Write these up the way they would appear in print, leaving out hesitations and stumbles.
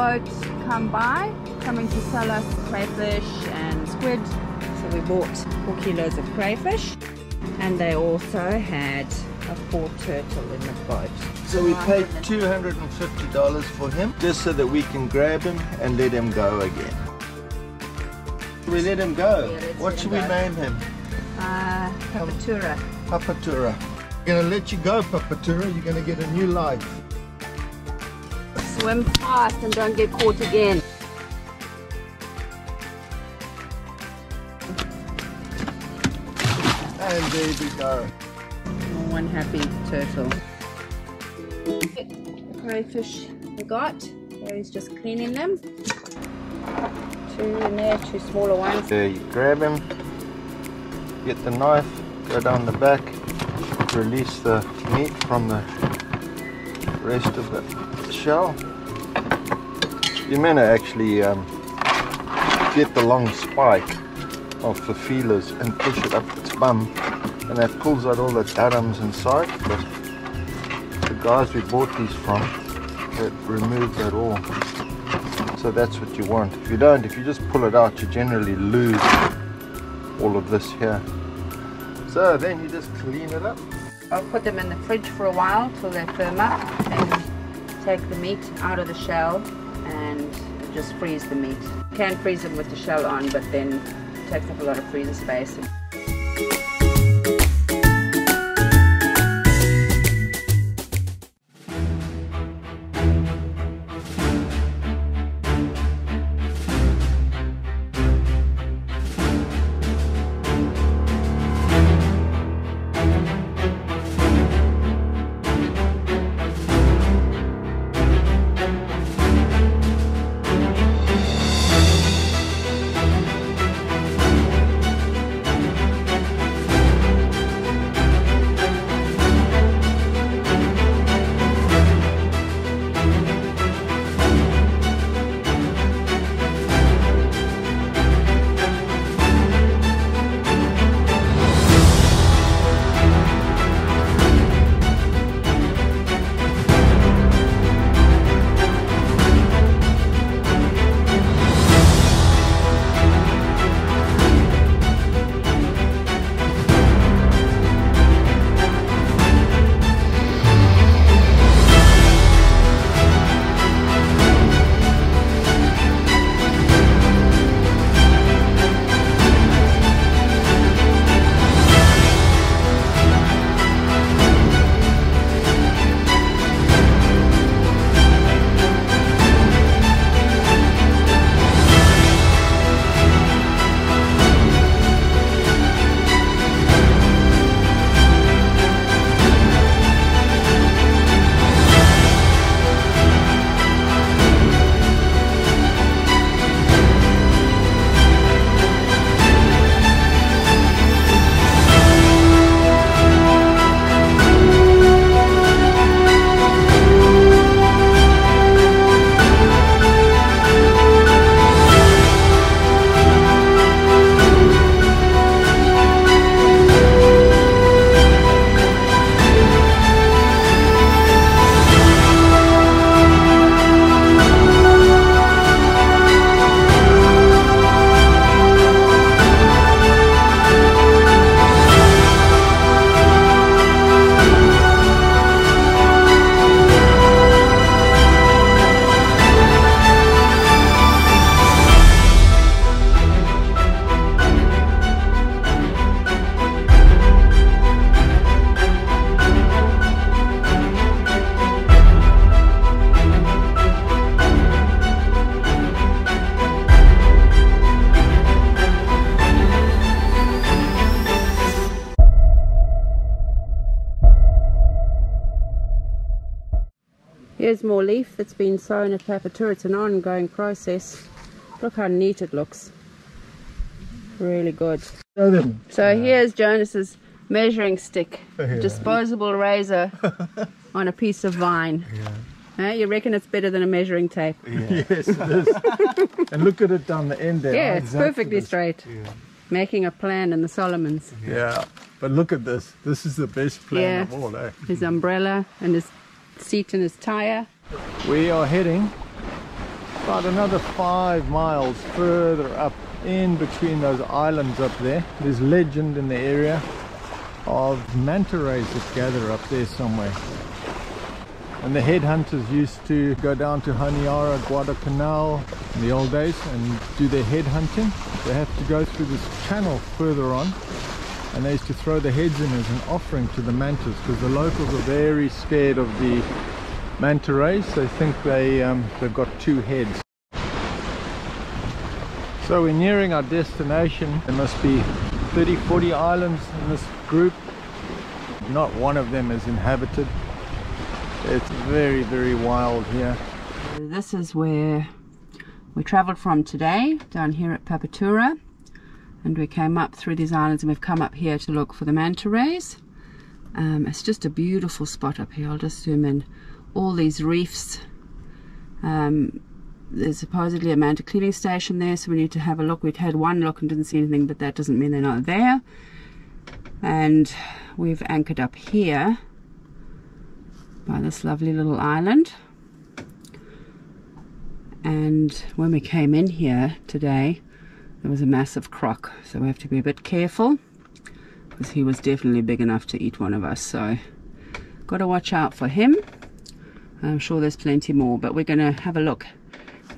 boat come by, coming to sell us crayfish and squid. So we bought 4 kilos of crayfish, and they also had a 4 turtle in the boat. So we paid $250 for him, just so that we can grab him and let him go again. We let him go. Yeah, what should we name him? Papatura. Papatura. We're gonna let you go, Papatura. You're gonna get a new life. Swim fast and don't get caught again. And there we go. One happy turtle. The crayfish we got. Gary's just cleaning them. 2 in there, 2 smaller ones. There you grab him, get the knife, go down the back, release the meat from the rest of the shell. You're meant to actually get the long spike of the feelers and push it up its bum, and that pulls out all the atoms inside. But the guys we bought these from had removed that all, so that's what you want. If you don't, if you just pull it out, you generally lose all of this here. So then you just clean it up. I'll put them in the fridge for a while till they firm up, and take the meat out of the shell and just freeze the meat. You can freeze them with the shell on, but then it takes up a lot of freezer space. Here's more leaf that's been sown at Papatura. It's an ongoing process. Look how neat it looks. Really good. So here's Jonas's measuring stick, disposable razor on a piece of vine. You reckon it's better than a measuring tape? Yes, it is. And look at it down the end there. Yeah, it's perfectly straight. Making a plan in the Solomons. Yeah, but look at this. This is the best plan of all, eh? His umbrella and his seat and his tire. We are heading About another 5 miles further up, in between those islands up there, there's legend in the area of manta rays that gather up there somewhere. And the headhunters used to go down to Honiara, Guadalcanal in the old days and do their head hunting. They have to go through this channel further on, and they used to throw the heads in as an offering to the mantas, because the locals are very scared of the manta rays. They think they've got 2 heads. So we're nearing our destination. There must be 30-40 islands in this group. Not one of them is inhabited. It's very, very wild here. This is where we travelled from today, down here at Papatura, and we came up through these islands, and we've come up here to look for the manta rays. It's just a beautiful spot up here. I'll just zoom in. All these reefs. There's supposedly a manta cleaning station there, so we need to have a look. We'd had one look and didn't see anything, but that doesn't mean they're not there. And we've anchored up here by this lovely little island. And when we came in here today, there was a massive croc, so we have to be a bit careful, because he was definitely big enough to eat one of us, so got to watch out for him. I'm sure there's plenty more, but we're going to have a look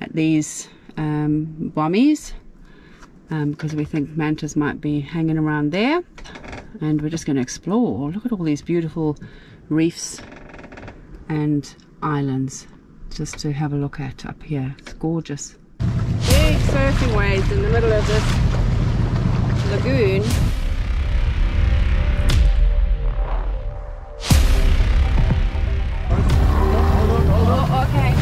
at these bommies, because we think mantas might be hanging around there, and we're just going to explore. Look at all these beautiful reefs and islands just to have a look at up here. It's gorgeous. Big surfing waves in the middle of this lagoon. Oh, okay.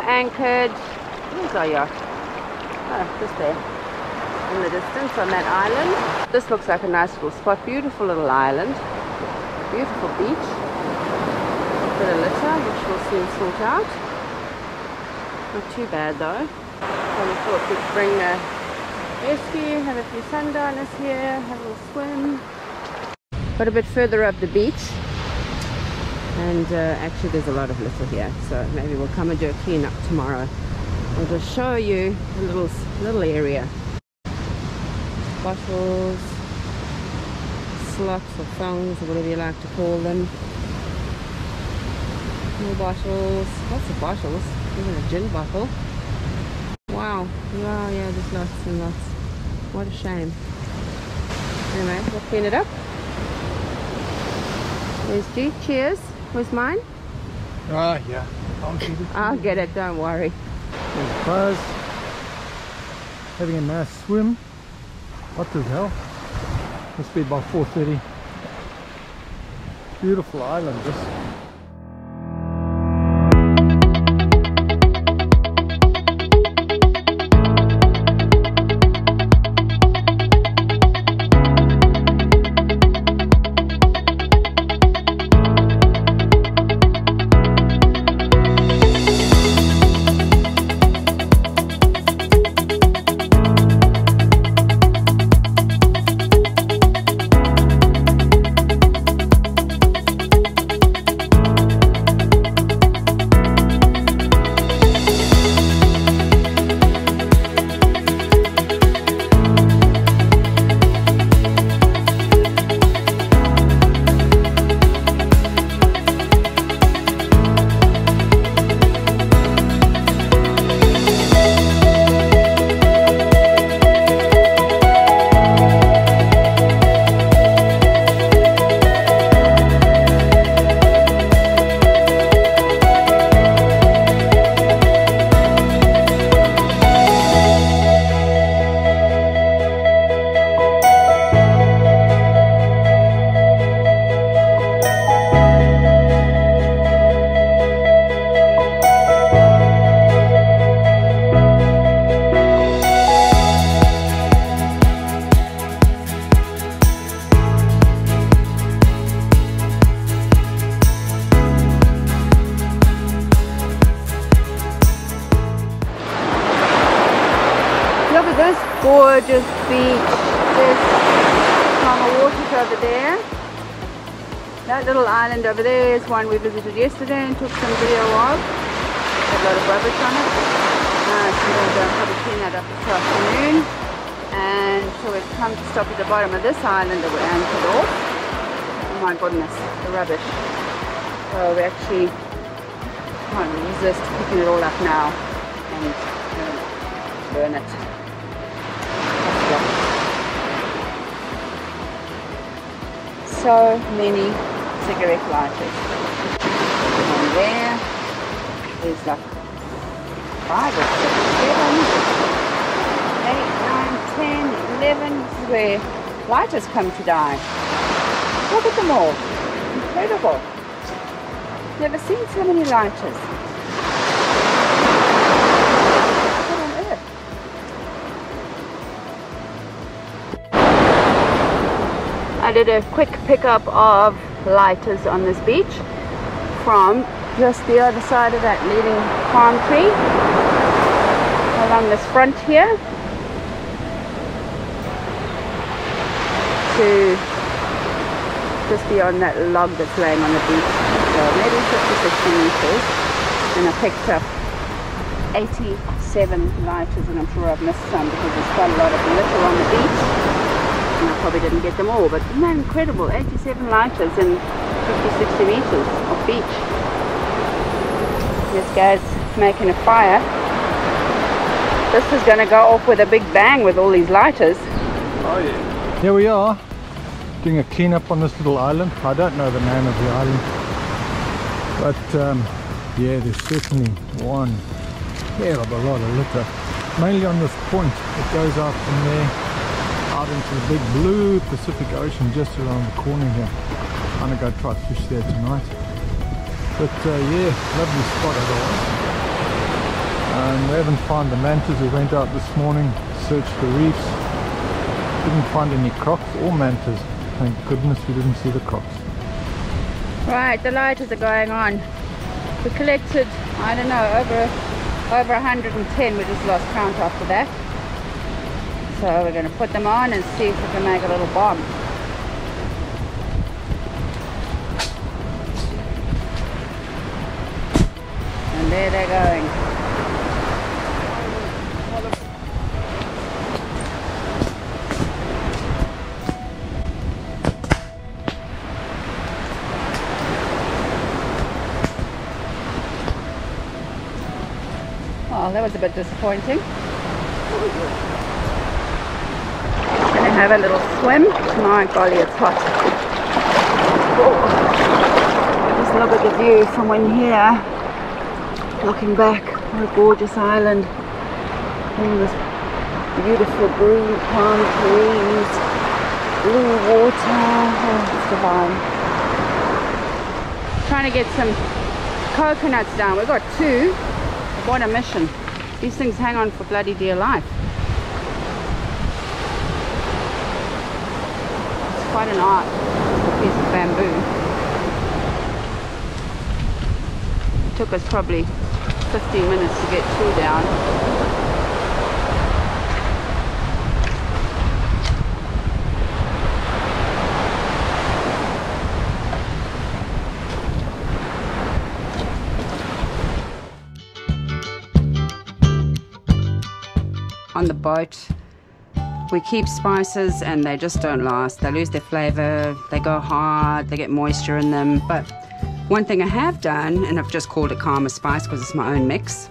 Anchored, where's our yacht? Oh, just there in the distance on that island. This looks like a nice little spot. Beautiful little island, beautiful beach, a bit of litter which we'll soon sort out. Not too bad though. So we thought we'd bring a rescue, have a few sundowners here, have a little swim. Got a bit further up the beach. And actually there's a lot of litter here, so maybe we'll come and do a clean up tomorrow. I'll just show you a little area. Bottles, slots or thongs or whatever you like to call them. More bottles, lots of bottles, even a gin bottle. Wow, wow, yeah, there's lots and lots. What a shame. Anyway, we'll clean it up. There's G, cheers. Where's mine? Yeah. I'll get it, don't worry. There's Buzz having a nice swim. What the hell? Must be about 4:30. Beautiful island, this. gorgeous beach. There's Palmer Waters over there. That little island over there is one we visited yesterday and took some video of. Had a lot of rubbish on it. So we'll go probably clean that up this afternoon. And so we've come to stop at the bottom of this island that we anchored off. Oh my goodness, the rubbish. So we actually can't resist picking it all up now and burn it. So many cigarette lighters. And there's like 5 or 6, 7, 8, 9, 10, 11. This is where lighters come to die. Look at them all. Incredible. Never seen so many lighters. What on earth? I did a quick pickup of lighters on this beach from just the other side of that leading palm tree along this front here to just beyond that log that's laying on the beach. So maybe 50, 60 meters. And I picked up 87 lighters, and I'm sure I've missed some because there's quite a lot of litter on the beach. And I probably didn't get them all, but isn't that incredible? 87 lighters in 50, 60 meters of beach. This guy's making a fire. This is going to go off with a big bang with all these lighters. Oh yeah. Here we are, doing a cleanup on this little island. I don't know the name of the island, but yeah, there's certainly one hell of a lot of litter. Mainly on this point. It goes out from there, out into the big blue Pacific Ocean just around the corner here. I'm going to go try to fish there tonight. But yeah, lovely spot as always. And we haven't found the mantas. We went out this morning, searched the reefs. Didn't find any crocs or mantas. Thank goodness we didn't see the crocs. Right, the lighters are going on. We collected, I don't know, over 110. We just lost count after that. So we're going to put them on and see if we can make a little bomb. And there they're going. Oh, that was a bit disappointing. Gonna have a little swim. My golly, it's hot. Oh. Just look at the view from in here. Looking back, what a gorgeous island. All this beautiful green palm trees, blue water. Oh, it's divine. Trying to get some coconuts down. We've got 2. What a mission. These things hang on for bloody dear life. It's quite an art, a piece of bamboo. It took us probably 15 minutes to get 2 down. On the boat, we keep spices and they just don't last. They lose their flavor, they go hard, they get moisture in them. But one thing I have done, and I've just called it Karma Spice because it's my own mix,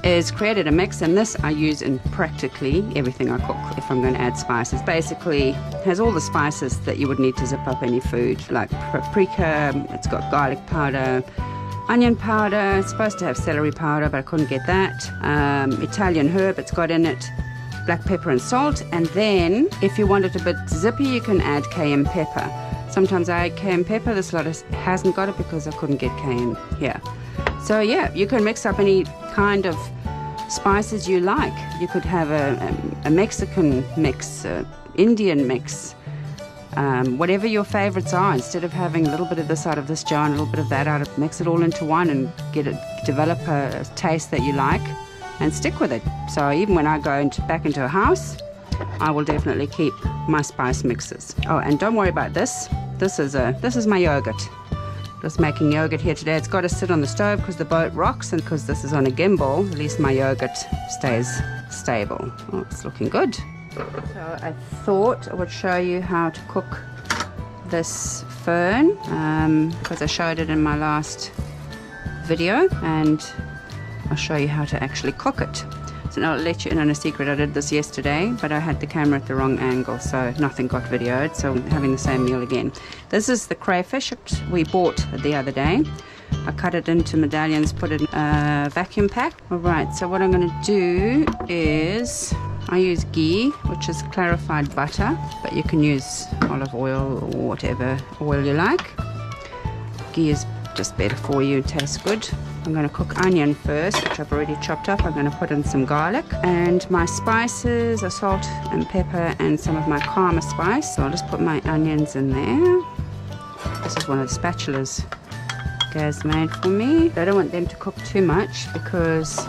is created a mix, and this I use in practically everything I cook if I'm going to add spices. Basically has all the spices that you would need to zip up any food, like paprika, it's got garlic powder, onion powder, it's supposed to have celery powder but I couldn't get that, Italian herb it's got in it, black pepper and salt, and then if you want it a bit zippy you can add cayenne pepper. Sometimes I add cayenne pepper. This lot hasn't got it because I couldn't get cayenne here. So yeah, you can mix up any kind of spices you like. You could have a Mexican mix, Indian mix, whatever your favorites are. Instead of having a little bit of this out of this jar and a little bit of that out of, mix it all into one and develop a taste that you like and stick with it. So even when I go back into a house, I will definitely keep my spice mixes. Oh, and don't worry about this. This is my yogurt. Just making yogurt here today. It's got to sit on the stove because the boat rocks, and because this is on a gimbal, at least my yogurt stays stable. Oh, it's looking good. So I thought I would show you how to cook this fern because I showed it in my last video, and I'll show you how to actually cook it. So now I'll let you in on a secret. I did this yesterday, but I had the camera at the wrong angle, so nothing got videoed, so I'm having the same meal again. This is the crayfish that we bought the other day. I cut it into medallions, put it in a vacuum pack. Alright, so what I'm going to do is, I use ghee, which is clarified butter, but you can use olive oil or whatever oil you like. Ghee is just better for you, it tastes good. I'm going to cook onion first, which I've already chopped up. I'm going to put in some garlic, and my spices are salt and pepper and some of my karma spice. So I'll just put my onions in there. This is one of the spatulas Gaz made for me. I don't want them to cook too much because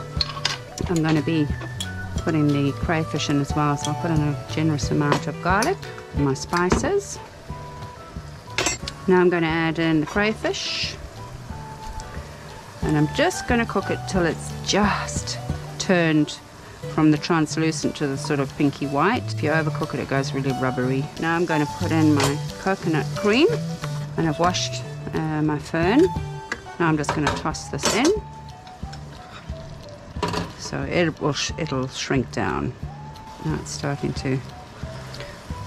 I'm going to be putting the crayfish in as well, so I'll put in a generous amount of garlic and my spices. Now I'm going to add in the crayfish, and I'm just going to cook it till it's just turned from the translucent to the sort of pinky white. If you overcook it, it goes really rubbery. Now I'm going to put in my coconut cream, and I've washed my fern. Now I'm just going to toss this in, so it'll shrink down. Now it's starting to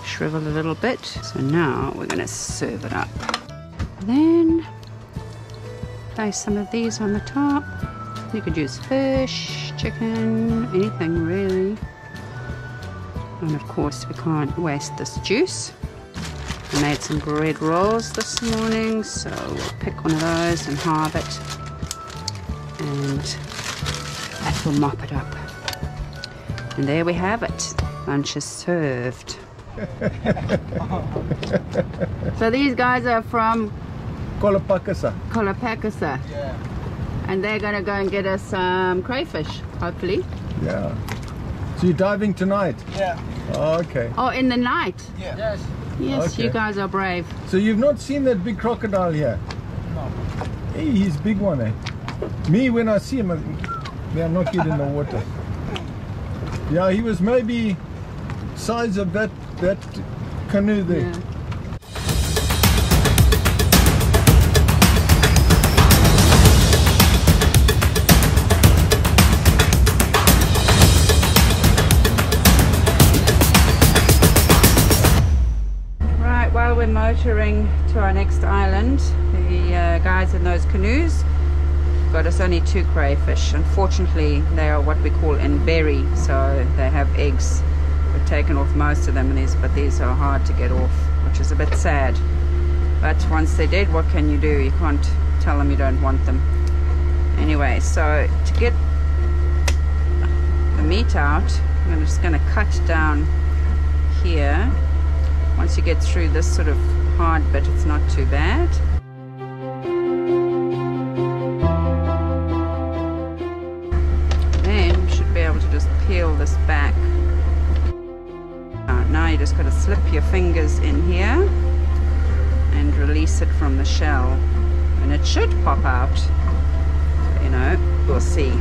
shrivel a little bit, so now we're going to serve it up. Then place some of these on the top. You could use fish, chicken, anything really. And of course we can't waste this juice. I made some bread rolls this morning, so we'll pick one of those and halve it, and that will mop it up. And there we have it. Lunch is served. So these guys are from Kolopakasa. Kolopakasa. Yeah. And they're going to go and get us some crayfish, hopefully. Yeah. So you're diving tonight? Yeah. Oh, okay. Oh, in the night? Yeah. Yes. Yes, Okay. you guys are brave. So you've not seen that big crocodile here? No. Hey, he's a big one, eh? Me, when I see him, they are not in the water. Yeah, he was maybe size of that canoe there. Yeah. While we're motoring to our next island, the guys in those canoes got us only 2 crayfish. Unfortunately, they are what we call in berry, so they have eggs. We've taken off most of them, but these are hard to get off, which is a bit sad. But once they're dead, what can you do? You can't tell them you don't want them. Anyway, so to get the meat out, I'm just going to cut down here. Once you get through this sort of hard bit, it's not too bad. Then you should be able to just peel this back. Now you just got to slip your fingers in here and release it from the shell, and it should pop out. So, you know, we'll see.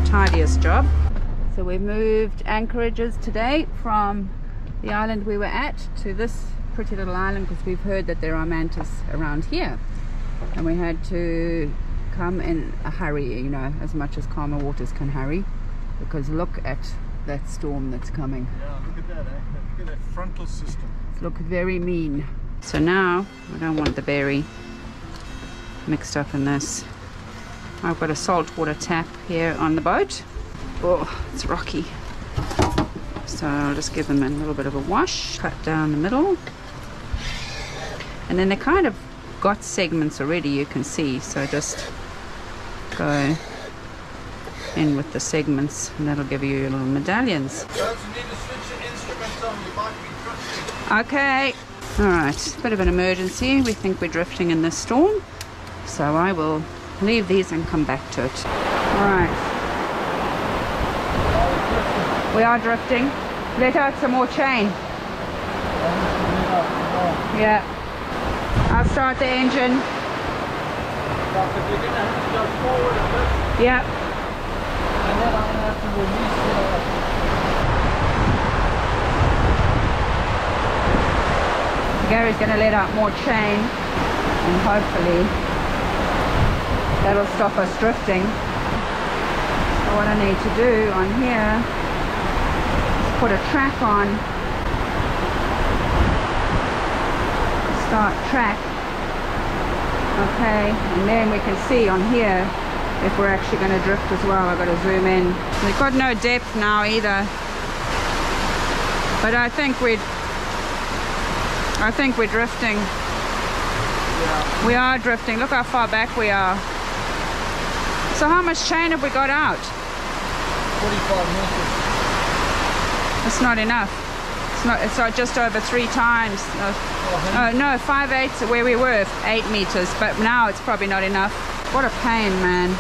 Tidiest job. So we moved anchorages today from the island we were at to this pretty little island because we've heard that there are mantas around here, and we had to come in a hurry, you know, as much as calmer waters can hurry, because look at that storm that's coming. Yeah, look at that, eh? Look at that frontal system. It looks very mean. So now I don't want the berry mixed up in this. I've got a saltwater tap here on the boat. Oh, it's rocky. So I'll just give them a little bit of a wash, cut down the middle. And then they kind of got segments already, you can see. So just go in with the segments, and that'll give you your little medallions. Okay, alright, bit of an emergency. We think we're drifting in this storm, so I will leave these and come back to it. Alright, we are drifting. Let out some more chain. Yeah, I'll start the engine. Yeah. And then I'll have to release Gary's going to let out more chain, and hopefully that'll stop us drifting. So what I need to do on here is put a track on, start track, okay, and then we can see on here if we're actually going to drift as well. I've got to zoom in. We've got no depth now either, but I think we're drifting. Yeah. We are drifting. Look how far back we are. So how much chain have we got out? 45 meters. That's not enough. It's not just over 3 times. No, 5/8 where we were, 8 meters, but now it's probably not enough. What a pain, man.